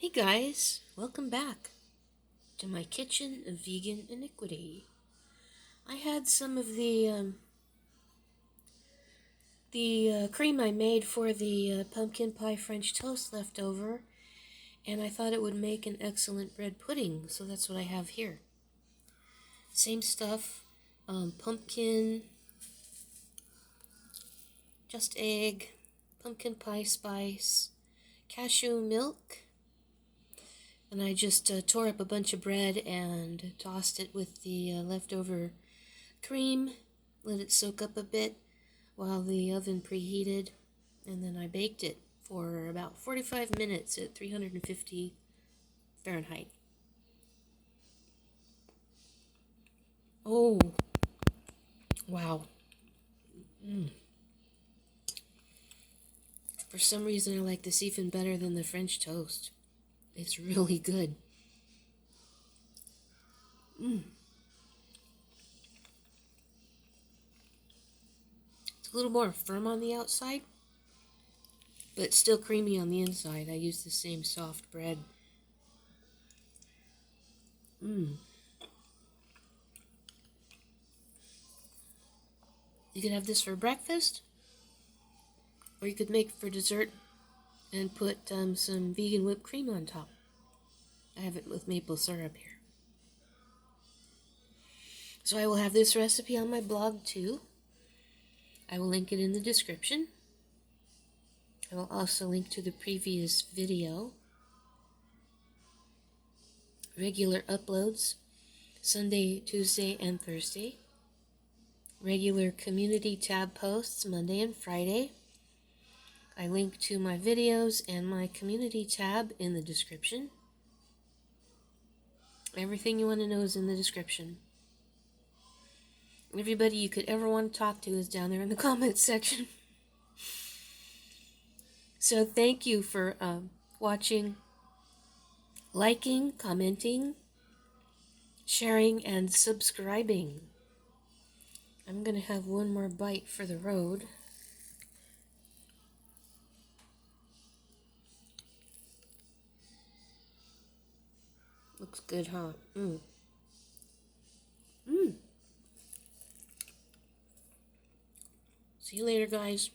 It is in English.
Hey guys, welcome back to my kitchen of vegan iniquity. I had some of the cream I made for the pumpkin pie French toast left over, and I thought it would make an excellent bread pudding, so that's what I have here. Same stuff, pumpkin, just egg, pumpkin pie spice, cashew milk, and I just tore up a bunch of bread and tossed it with the leftover cream, let it soak up a bit while the oven preheated, and then I baked it for about 45 minutes at 350 Fahrenheit. Oh, wow. For some reason I like this even better than the French toast. It's really good. It's a little more firm on the outside, but still creamy on the inside. I use the same soft bread. You could have this for breakfast, or you could make it for dessert and put some vegan whipped cream on top. I have it with maple syrup here. So I will have this recipe on my blog too. I will link it in the description. I will also link to the previous video. Regular uploads, Sunday, Tuesday, and Thursday. Regular community tab posts, Monday and Friday. I link to my videos and my community tab in the description. Everything you want to know is in the description. Everybody you could ever want to talk to is down there in the comments section. So thank you for watching, liking, commenting, sharing, and subscribing. I'm going to have one more bite for the road. Looks good, huh? See you later, guys.